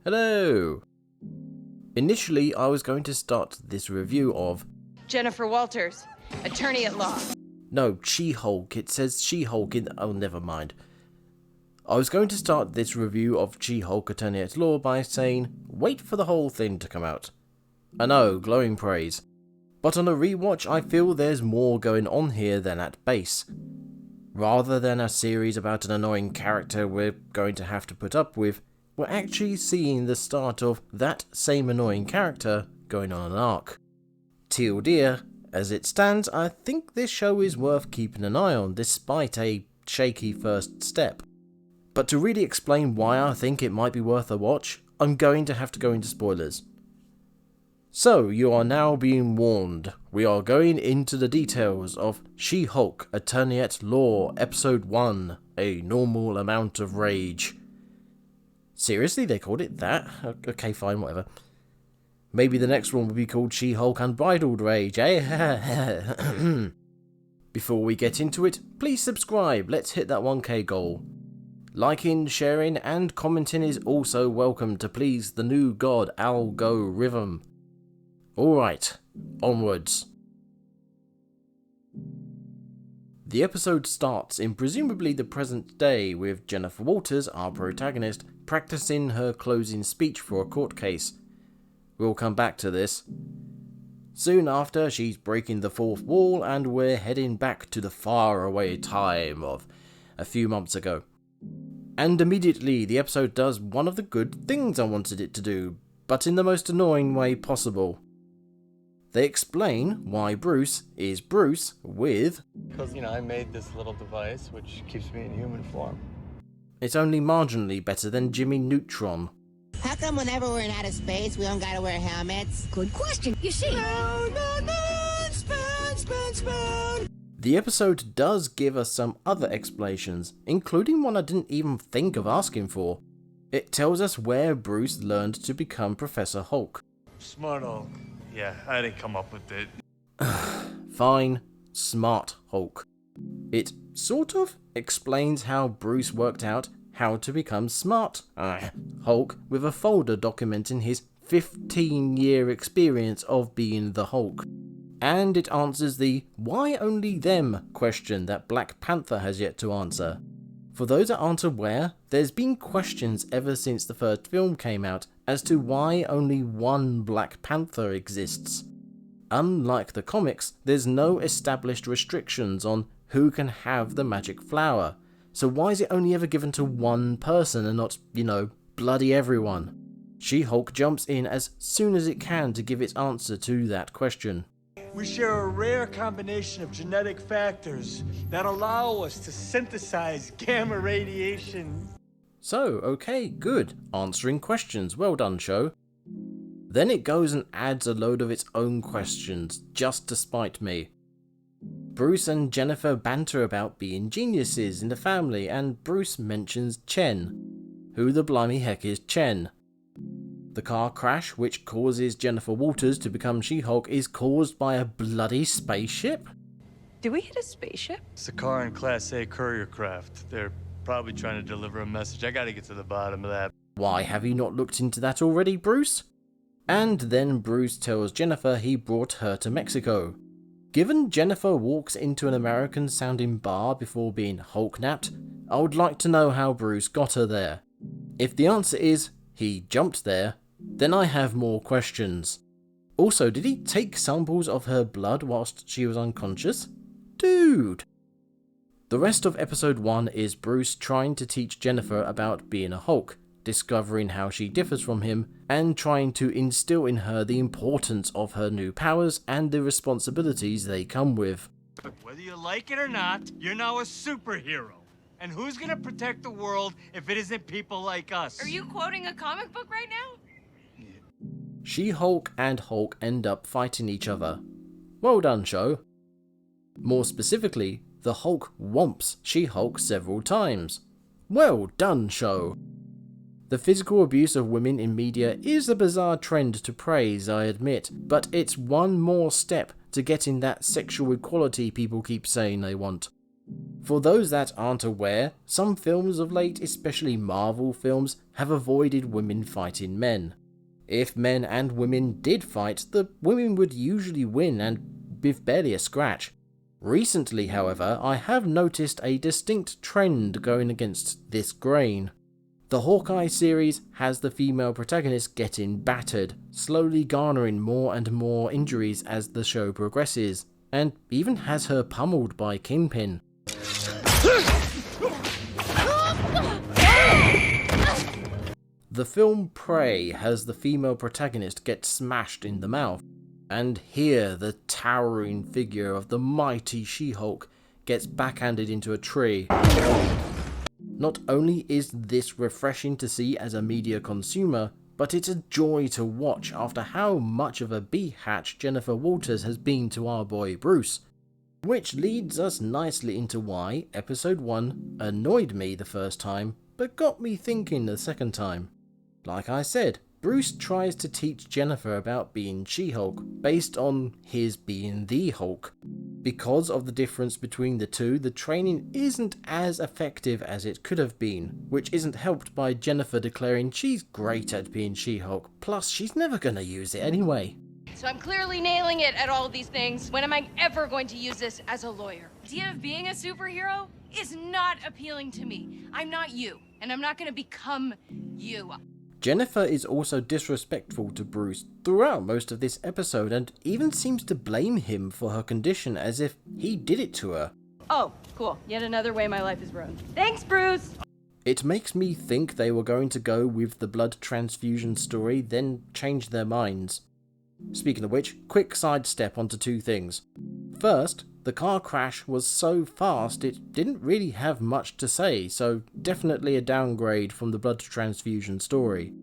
Hello! Initially, I was going to start this review of Jennifer Walters, attorney at law. No, She-Hulk. It says She-Hulk in... Oh, never mind. I was going to start this review of She-Hulk Attorney at Law by saying, wait for the whole thing to come out. I know, glowing praise. But on a rewatch, I feel there's more going on here than at base. Rather than a series about an annoying character we're going to have to put up with, we're actually seeing the start of that same annoying character going on an arc. Teal dear, as it stands, I think this show is worth keeping an eye on despite a shaky first step. But to really explain why I think it might be worth a watch, I'm going to have to go into spoilers. So, you are now being warned. We are going into the details of She-Hulk Attorney at Law Episode 1, A Normal Amount of Rage. Seriously, they called it that? Okay, fine, whatever. Maybe the next one will be called She-Hulk Unbridled Rage, eh? Before we get into it, please subscribe, let's hit that 1k goal. Liking, sharing, and commenting is also welcome to please the new god algorithm. Alright, onwards. The episode starts in presumably the present day with Jennifer Walters, our protagonist, practicing her closing speech for a court case. We'll come back to this. Soon after, she's breaking the fourth wall and we're heading back to the faraway time of a few months ago. And immediately, the episode does one of the good things I wanted it to do, but in the most annoying way possible. They explain why Bruce is Bruce with... Because, I made this little device which keeps me in human form. It's only marginally better than Jimmy Neutron. How come whenever we're in outer space, we don't gotta wear helmets? Good question. You see... The episode does give us some other explanations, including one I didn't even think of asking for. It tells us where Bruce learned to become Professor Hulk. Smart Hulk. Yeah, I didn't come up with it. Fine, Smart Hulk. It sort of explains how Bruce worked out how to become Smart Hulk with a folder documenting his 15-year experience of being the Hulk. And it answers the why only them question that Black Panther has yet to answer. For those that aren't aware, there's been questions ever since the first film came out as to why only one Black Panther exists. Unlike the comics, there's no established restrictions on who can have the magic flower. So why is it only ever given to one person and not, bloody everyone? She-Hulk jumps in as soon as it can to give its answer to that question. We share a rare combination of genetic factors that allow us to synthesize gamma radiation. So, okay, good. Answering questions. Well done, show. Then it goes and adds a load of its own questions, just to spite me. Bruce and Jennifer banter about being geniuses in the family, and Bruce mentions Chen. Who the blimey heck is Chen? The car crash, which causes Jennifer Walters to become She-Hulk, is caused by a bloody spaceship? Did we hit a spaceship? It's a car in Class A courier craft. They're probably trying to deliver a message. I gotta get to the bottom of that. Why, have you not looked into that already, Bruce? And then Bruce tells Jennifer he brought her to Mexico. Given Jennifer walks into an American-sounding bar before being Hulk-napped, I would like to know how Bruce got her there. If the answer is, he jumped there, then I have more questions. Also, did he take samples of her blood whilst she was unconscious? Dude! The rest of episode 1 is Bruce trying to teach Jennifer about being a Hulk, discovering how she differs from him, and trying to instill in her the importance of her new powers and the responsibilities they come with. Whether you like it or not, you're now a superhero. And who's gonna protect the world if it isn't people like us? Are you quoting a comic book right now? She-Hulk and Hulk end up fighting each other. Well done, show. More specifically, the Hulk whomps She-Hulk several times. Well done, show. The physical abuse of women in media is a bizarre trend to praise, I admit, but it's one more step to getting that sexual equality people keep saying they want. For those that aren't aware, some films of late, especially Marvel films, have avoided women fighting men. If men and women did fight, the women would usually win and with barely a scratch. Recently, however, I have noticed a distinct trend going against this grain. The Hawkeye series has the female protagonist getting battered, slowly garnering more and more injuries as the show progresses, and even has her pummeled by Kingpin. The film Prey has the female protagonist get smashed in the mouth, and here the towering figure of the mighty She-Hulk gets backhanded into a tree. Not only is this refreshing to see as a media consumer, but it's a joy to watch after how much of a behatch Jennifer Walters has been to our boy Bruce. Which leads us nicely into why episode 1 annoyed me the first time, but got me thinking the second time. Like I said, Bruce tries to teach Jennifer about being She-Hulk, based on his being the Hulk. Because of the difference between the two, the training isn't as effective as it could have been, which isn't helped by Jennifer declaring she's great at being She-Hulk, plus she's never gonna use it anyway. So I'm clearly nailing it at all these things. When am I ever going to use this as a lawyer? The idea of being a superhero is not appealing to me. I'm not you, and I'm not gonna become you. Jennifer is also disrespectful to Bruce throughout most of this episode and even seems to blame him for her condition as if he did it to her. Oh, cool. Yet another way my life is ruined. Thanks, Bruce! It makes me think they were going to go with the blood transfusion story, then change their minds. Speaking of which, quick sidestep onto two things. First, the car crash was so fast it didn't really have much to say, so definitely a downgrade from the blood transfusion story.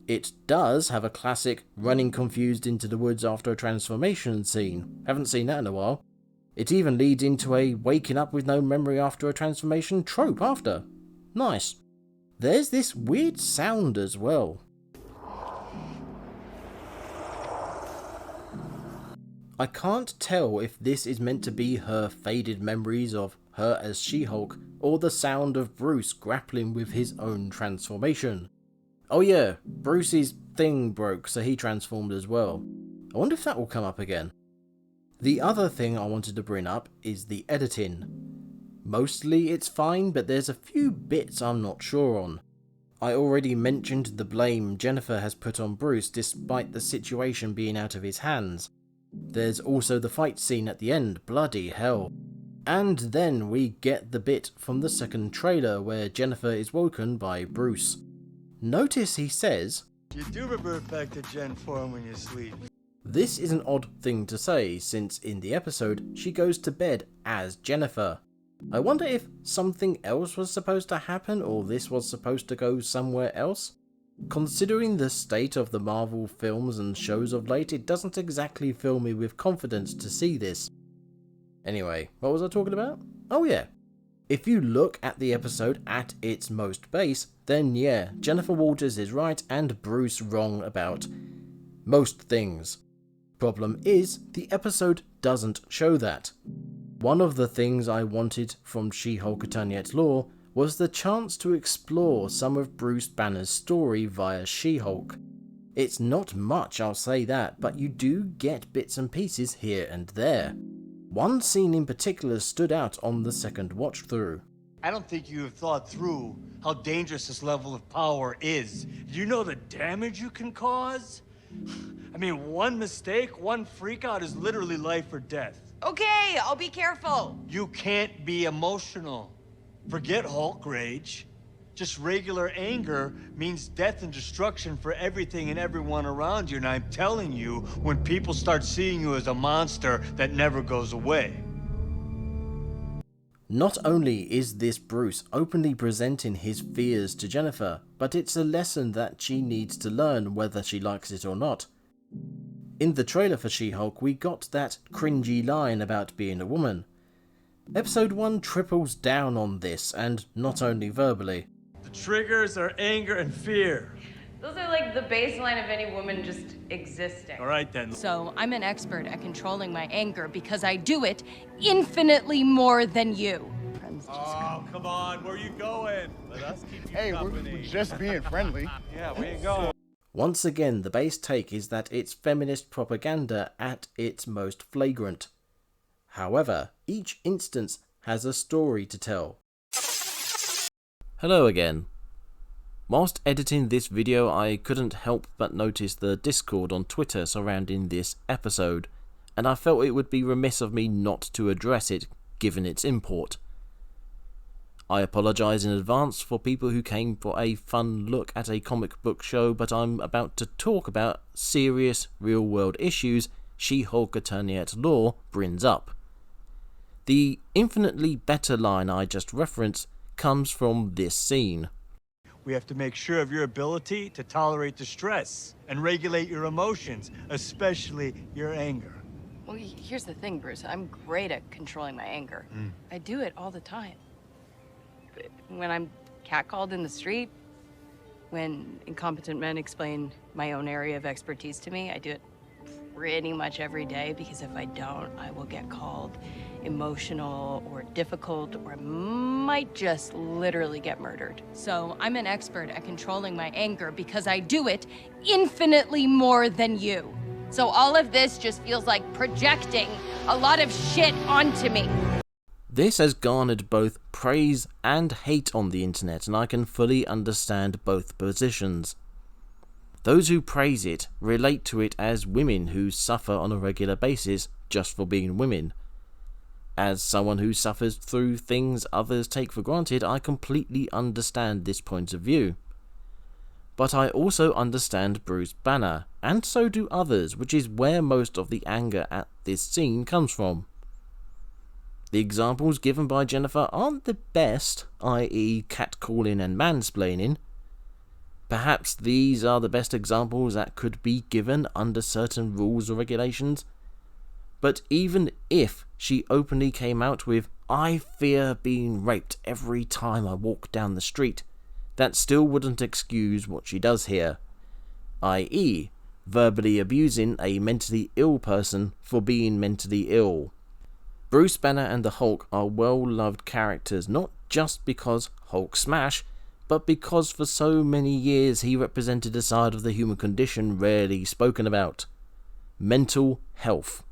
It does have a classic running confused into the woods after a transformation scene. Haven't seen that in a while. It even leads into a waking up with no memory after a transformation trope after. Nice. There's this weird sound as well. I can't tell if this is meant to be her faded memories of her as She-Hulk, or the sound of Bruce grappling with his own transformation. Oh yeah, Bruce's thing broke, so he transformed as well. I wonder if that will come up again. The other thing I wanted to bring up is the editing. Mostly it's fine, but there's a few bits I'm not sure on. I already mentioned the blame Jennifer has put on Bruce despite the situation being out of his hands. There's also the fight scene at the end, bloody hell. And then we get the bit from the second trailer where Jennifer is woken by Bruce. Notice he says, You do revert back to Gen form when you sleep. This is an odd thing to say since in the episode she goes to bed as Jennifer. I wonder if something else was supposed to happen or this was supposed to go somewhere else? Considering the state of the Marvel films and shows of late, it doesn't exactly fill me with confidence to see this. Anyway, what was I talking about? Oh yeah. If you look at the episode at its most base, then yeah, Jennifer Walters is right and Bruce wrong about most things. Problem is, the episode doesn't show that. One of the things I wanted from She-Hulk Attorney at Law was the chance to explore some of Bruce Banner's story via She-Hulk. It's not much, I'll say that, but you do get bits and pieces here and there. One scene in particular stood out on the second watch through. I don't think you have thought through how dangerous this level of power is. Do you know the damage you can cause? I mean, one mistake, one freakout is literally life or death. Okay, I'll be careful. You can't be emotional. Forget Hulk rage. Just regular anger means death and destruction for everything and everyone around you. And I'm telling you, when people start seeing you as a monster that never goes away. Not only is this Bruce openly presenting his fears to Jennifer, but it's a lesson that she needs to learn whether she likes it or not. In the trailer for She-Hulk, we got that cringy line about being a woman. Episode 1 triples down on this, and not only verbally. The triggers are anger and fear. Those are like the baseline of any woman just existing. All right then. So I'm an expert at controlling my anger because I do it infinitely more than you. Oh, come on, where you going? Let us keep you Hey, company. we're just being friendly. Yeah, where you going? Once again, the base take is that it's feminist propaganda at its most flagrant. However, each instance has a story to tell. Hello again. Whilst editing this video, I couldn't help but notice the Discord on Twitter surrounding this episode, and I felt it would be remiss of me not to address it, given its import. I apologise in advance for people who came for a fun look at a comic book show, but I'm about to talk about serious real-world issues She-Hulk Attorney-at-Law brings up. The infinitely better line I just referenced comes from this scene. We have to make sure of your ability to tolerate the stress and regulate your emotions, especially your anger. Well, here's the thing, Bruce. I'm great at controlling my anger. I do it all the time. When I'm catcalled in the street, when incompetent men explain my own area of expertise to me, I do it pretty much every day, because if I don't, I will get called emotional or difficult, or I might just literally get murdered. So I'm an expert at controlling my anger because I do it infinitely more than you. So all of this just feels like projecting a lot of shit onto me. This has garnered both praise and hate on the internet, and I can fully understand both positions. Those who praise it relate to it as women who suffer on a regular basis just for being women. As someone who suffers through things others take for granted, I completely understand this point of view. But I also understand Bruce Banner, and so do others, which is where most of the anger at this scene comes from. The examples given by Jennifer aren't the best, i.e. catcalling and mansplaining. Perhaps these are the best examples that could be given under certain rules or regulations. But even if she openly came out with, "I fear being raped every time I walk down the street," that still wouldn't excuse what she does here, i.e. verbally abusing a mentally ill person for being mentally ill. Bruce Banner and the Hulk are well-loved characters, not just because Hulk smash, but because for so many years he represented a side of the human condition rarely spoken about: mental health.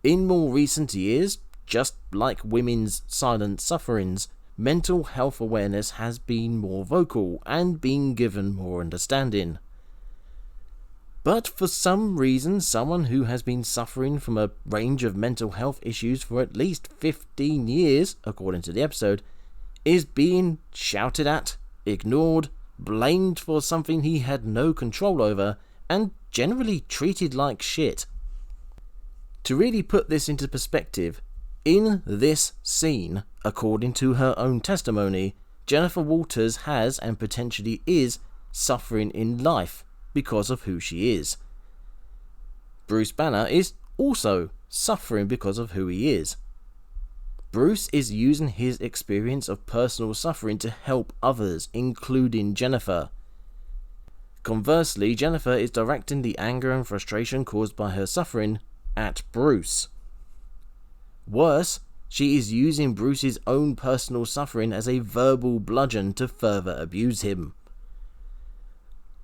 In more recent years, just like women's silent sufferings, mental health awareness has been more vocal and been given more understanding. But for some reason, someone who has been suffering from a range of mental health issues for at least 15 years, according to the episode, is being shouted at, ignored, blamed for something he had no control over, and generally treated like shit. To really put this into perspective, in this scene, according to her own testimony, Jennifer Walters has and potentially is suffering in life because of who she is. Bruce Banner is also suffering because of who he is. Bruce is using his experience of personal suffering to help others, including Jennifer. Conversely, Jennifer is directing the anger and frustration caused by her suffering at Bruce. Worse, she is using Bruce's own personal suffering as a verbal bludgeon to further abuse him.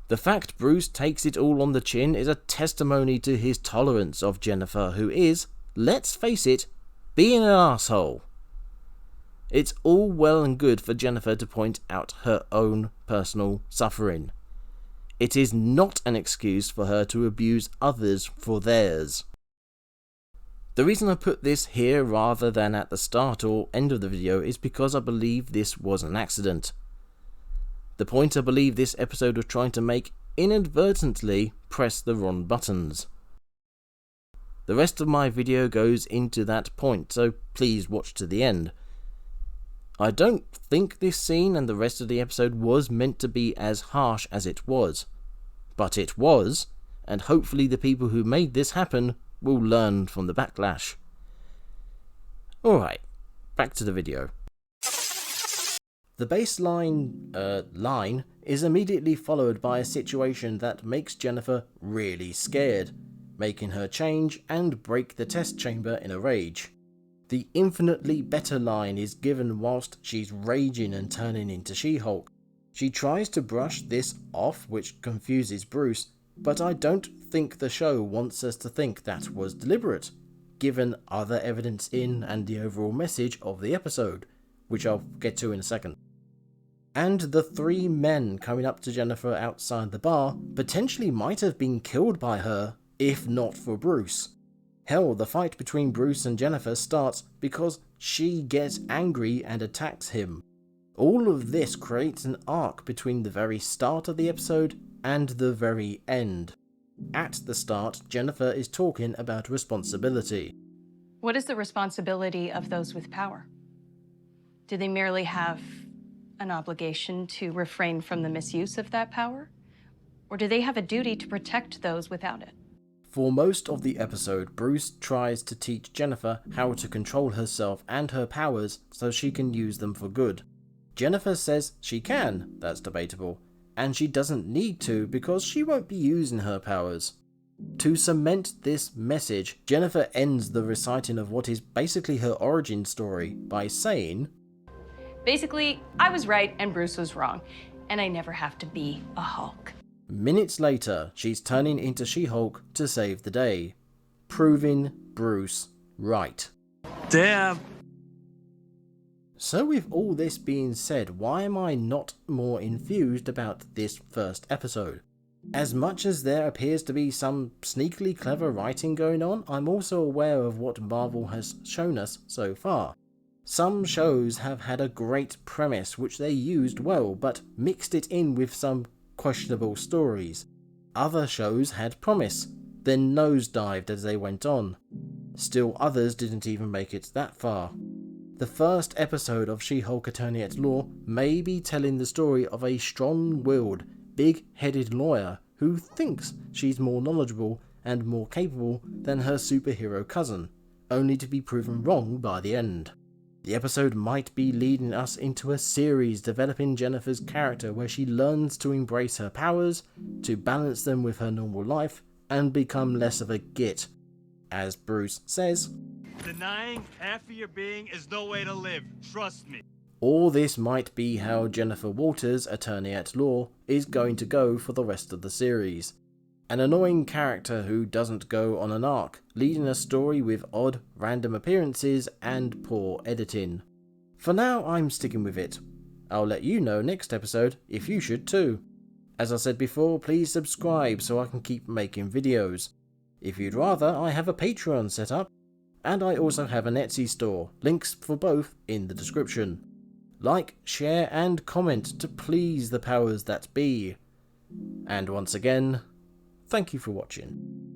The fact Bruce takes it all on the chin is a testimony to his tolerance of Jennifer, who is, let's face it, being an asshole. It's all well and good for Jennifer to point out her own personal suffering. It is not an excuse for her to abuse others for theirs. The reason I put this here rather than at the start or end of the video is because I believe this was an accident. The point I believe this episode was trying to make inadvertently pressed the wrong buttons. The rest of my video goes into that point, so please watch to the end. I don't think this scene and the rest of the episode was meant to be as harsh as it was. But it was, and hopefully the people who made this happen will learn from the backlash. Alright, back to the video. The baseline line is immediately followed by a situation that makes Jennifer really scared, making her change and break the test chamber in a rage. The infinitely better line is given whilst she's raging and turning into She-Hulk. She tries to brush this off, which confuses Bruce, but I don't think the show wants us to think that was deliberate, given other evidence in and the overall message of the episode, which I'll get to in a second. And the 3 men coming up to Jennifer outside the bar potentially might have been killed by her, if not for Bruce. Hell, the fight between Bruce and Jennifer starts because she gets angry and attacks him. All of this creates an arc between the very start of the episode and the very end. At the start, Jennifer is talking about responsibility. What is the responsibility of those with power? Do they merely have an obligation to refrain from the misuse of that power? Or do they have a duty to protect those without it? For most of the episode, Bruce tries to teach Jennifer how to control herself and her powers so she can use them for good. Jennifer says she can, that's debatable, and she doesn't need to because she won't be using her powers. To cement this message, Jennifer ends the reciting of what is basically her origin story by saying, Basically, I was right and Bruce was wrong, and I never have to be a Hulk. Minutes later, she's turning into She-Hulk to save the day, proving Bruce right. Damn. So with all this being said, why am I not more enthused about this first episode? As much as there appears to be some sneakily clever writing going on, I'm also aware of what Marvel has shown us so far. Some shows have had a great premise which they used well, but mixed it in with some questionable stories. Other shows had promise, then nosedived as they went on. Still others didn't even make it that far. The first episode of She-Hulk Attorney at Law may be telling the story of a strong-willed, big-headed lawyer who thinks she's more knowledgeable and more capable than her superhero cousin, only to be proven wrong by the end. The episode might be leading us into a series developing Jennifer's character where she learns to embrace her powers, to balance them with her normal life, and become less of a git. As Bruce says, Denying half of your being is no way to live, trust me. or this might be how Jennifer Walters, Attorney at Law, is going to go for the rest of the series. An annoying character who doesn't go on an arc, leading a story with odd, random appearances and poor editing. For now, I'm sticking with it. I'll let you know next episode if you should too. As I said before, please subscribe so I can keep making videos. If you'd rather, I have a Patreon set up, and I also have an Etsy store, links for both in the description. Like, share and comment to please the powers that be. And once again, thank you for watching.